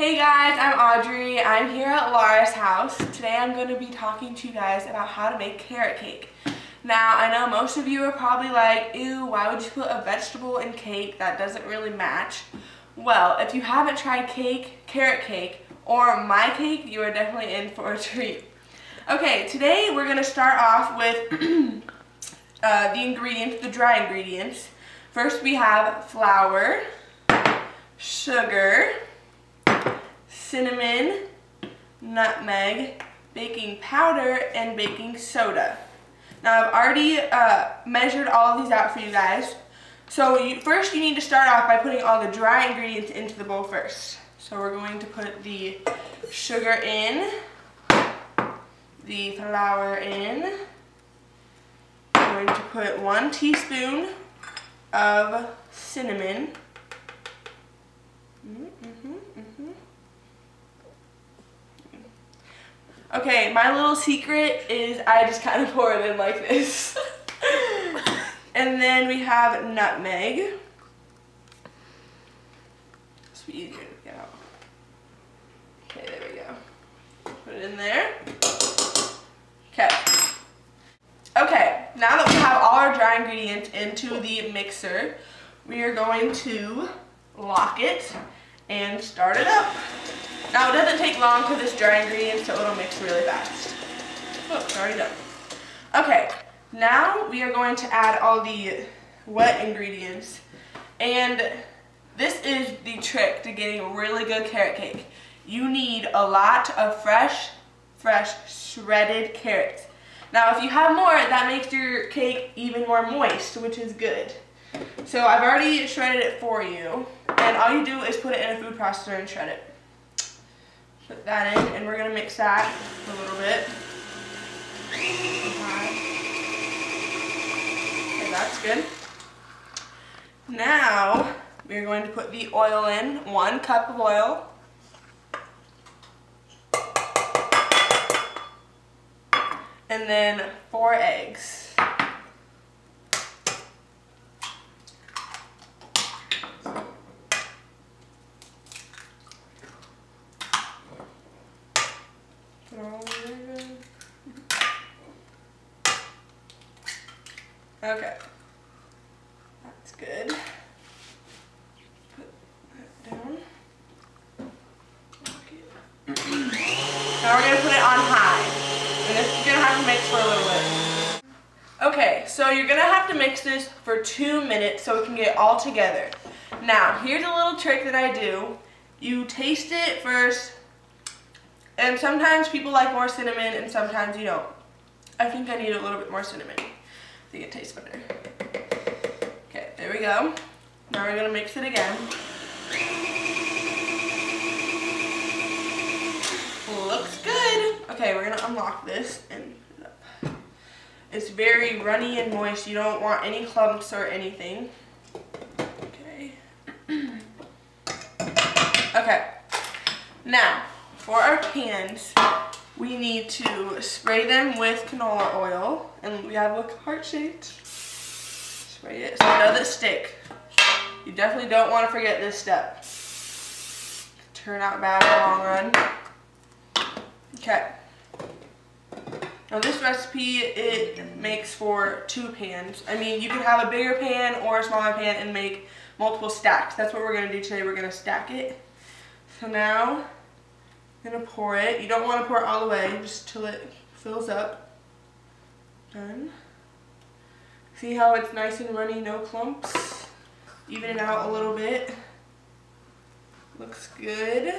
Hey guys, I'm Audrey. I'm here at Laura's house. Today I'm going to be talking to you guys about how to make carrot cake. Now, I know most of you are probably like, ew, why would you put a vegetable in cake? That doesn't really match. Well, if you haven't tried carrot cake, or my cake, you are definitely in for a treat. Okay, today we're going to start off with the ingredients, the dry ingredients. First we have flour, sugar, cinnamon, nutmeg, baking powder, and baking soda. Now I've already measured all of these out for you guys. So first you need to start off by putting all the dry ingredients into the bowl first. So we're going to put the sugar in, the flour in. We're going to put 1 teaspoon of cinnamon. Okay, my little secret is I just kind of pour it in like this. And then we have nutmeg. This will be easier to get out. Okay, there we go. Put it in there. Okay. Okay, now that we have all our dry ingredients into the mixer, we are going to lock it and start it up. Now it doesn't take long because it's dry ingredients, so it'll mix really fast. Oh, it's already done. Okay, now we are going to add all the wet ingredients. And this is the trick to getting really good carrot cake. You need a lot of fresh shredded carrots. Now if you have more, that makes your cake even more moist, which is good. So I've already shredded it for you. And all you do is put it in a food processor and shred it. Put that in, and we're going to mix that a little bit. Okay, that's good. Now, we're going to put the oil in, 1 cup of oil. And then 4 eggs. Okay, that's good. Put that down. Now we're going to put it on high. And this is going to have to mix for a little bit. Okay, so you're going to have to mix this for 2 minutes so it can get all together. Now, here's a little trick that I do. You taste it first, and sometimes people like more cinnamon and sometimes you don't. I think I need a little bit more cinnamon. I think it tastes better. Okay, there we go. Now we're going to mix it again. Looks good. Okay, we're going to unlock this and put it up. It's very runny and moist. You don't want any clumps or anything. Okay. Okay. Now, for our pans, we need to spray them with canola oil, and we have a heart-shaped. Spray it so it doesn't stick. You definitely don't want to forget this step. Turn out bad in the long run. Okay. Now this recipe, it makes for 2 pans. I mean, you can have a bigger pan or a smaller pan and make multiple stacks. That's what we're going to do today. We're going to stack it. So now, I'm going to pour it. You don't want to pour it all the way, just till it fills up. Done. See how it's nice and runny, no clumps? Even it out a little bit. Looks good.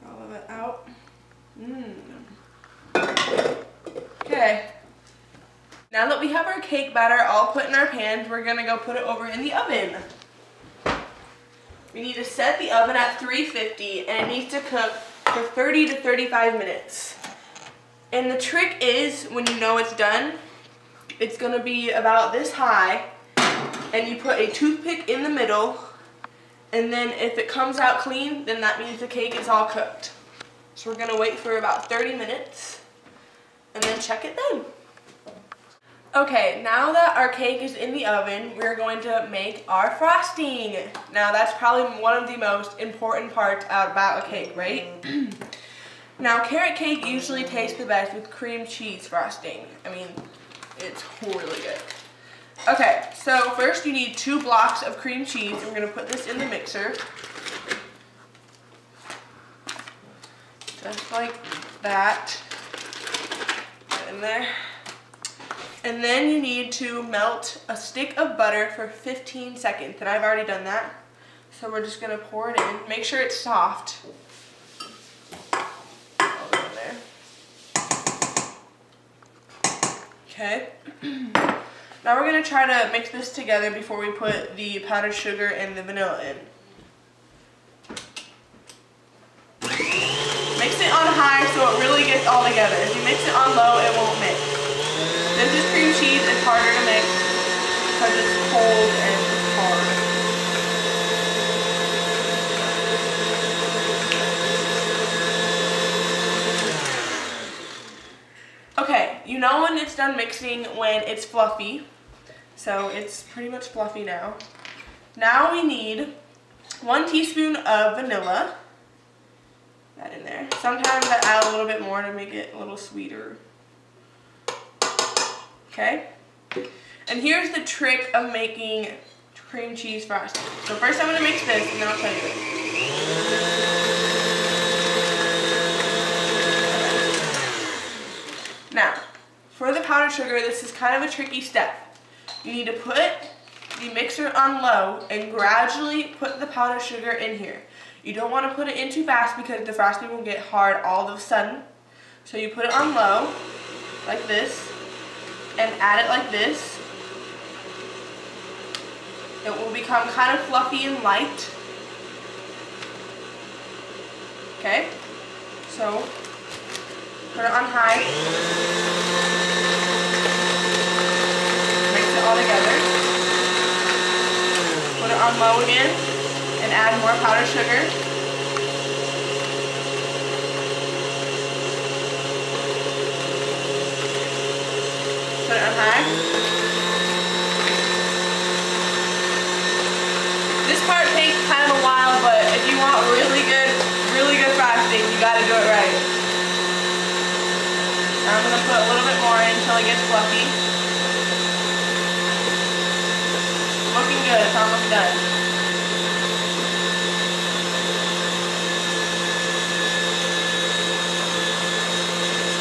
All of it out. Okay. Now that we have our cake batter all put in our pans, we're going to go put it over in the oven. We need to set the oven at 350 and it needs to cook for 30 to 35 minutes. And the trick is, when you know it's done, it's going to be about this high, and you put a toothpick in the middle, and then if it comes out clean, then that means the cake is all cooked. So we're going to wait for about 30 minutes and then check it then. Okay, now that our cake is in the oven, we're going to make our frosting. Now that's probably one of the most important parts about a cake, right? Now carrot cake usually tastes the best with cream cheese frosting. I mean, it's really good. Okay, so first you need 2 blocks of cream cheese. And we're going to put this in the mixer. Just like that. Put in there. And then you need to melt a stick of butter for 15 seconds. And I've already done that. So we're just going to pour it in. Make sure it's soft. Okay. Now we're going to try to mix this together before we put the powdered sugar and the vanilla in. Mix it on high so it really gets all together. If you mix it on low, it won't mix. This is cream cheese. It's harder to mix because it's cold and hard. Okay, you know when it's done mixing when it's fluffy. So it's pretty much fluffy now. Now we need 1 teaspoon of vanilla. That in there. Sometimes I add a little bit more to make it a little sweeter. Okay? And here's the trick of making cream cheese frosting. So first I'm going to mix this and then I'll tell you it. Now, for the powdered sugar, this is kind of a tricky step. You need to put the mixer on low and gradually put the powdered sugar in here. You don't want to put it in too fast because the frosting will get hard all of a sudden. So you put it on low, like this, and add it like this. It will become kind of fluffy and light. Okay, so put it on high. Mix it all together. Put it on low again and add more powdered sugar. Put it on high. This part takes kind of a while, but if you want really good frosting, you gotta do it right. Now I'm going to put a little bit more in until it gets fluffy. Looking good, it's almost done.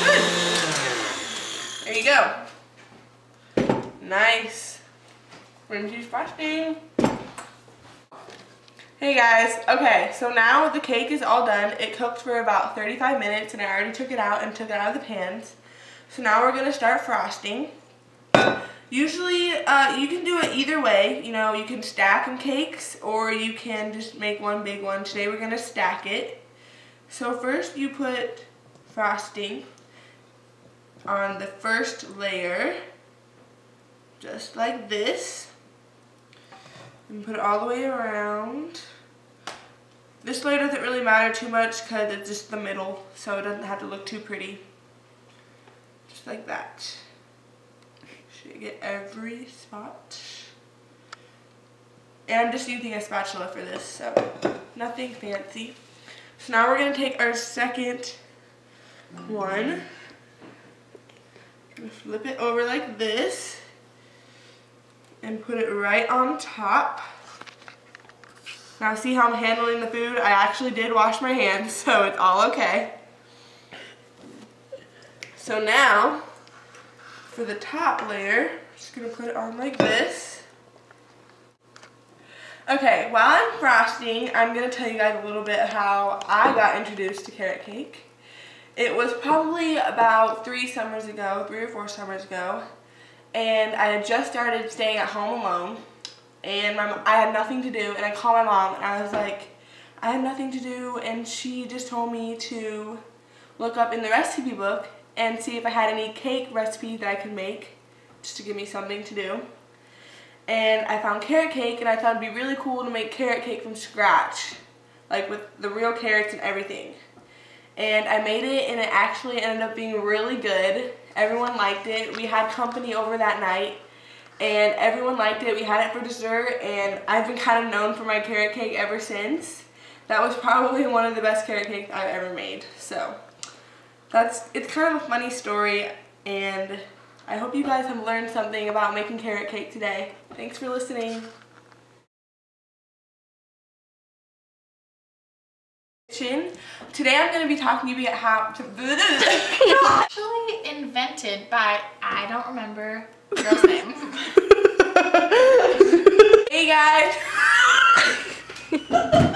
Good. There you go. Nice. Cream cheese frosting. Hey guys, okay, so now the cake is all done. It cooked for about 35 minutes and I already took it out and took it out of the pans. So now we're gonna start frosting. Usually, you can do it either way. You know, you can stack them cakes or you can just make one big one. Today we're gonna stack it. So first you put frosting on the first layer, just like this. And put it all the way around. This layer doesn't really matter too much because it's just the middle, so it doesn't have to look too pretty. Just like that. Should get every spot. And I'm just using a spatula for this, so nothing fancy. So now we're going to take our second one. Flip it over like this. And put it right on top. Now see how I'm handling the food? I actually did wash my hands, so it's all okay. So now, for the top layer, I'm just gonna put it on like this. Okay, while I'm frosting, I'm gonna tell you guys a little bit how I got introduced to carrot cake. It was probably about 3 or 4 summers ago. And I had just started staying at home alone, and I had nothing to do, and I called my mom, and I was like, I had nothing to do, and she just told me to look up in the recipe book and see if I had any cake recipes that I could make, just to give me something to do. And I found carrot cake, and I thought it'd be really cool to make carrot cake from scratch, like with the real carrots and everything. and I made it, and it actually ended up being really good. Everyone liked it. We had company over that night, and everyone liked it. We had it for dessert, and I've been kind of known for my carrot cake ever since. That was probably one of the best carrot cakes I've ever made. So it's kind of a funny story, and I hope you guys have learned something about making carrot cake today. Thanks for listening. Today I'm going to be talking to you about how to actually invented by, I don't remember the girl's name. Hey guys.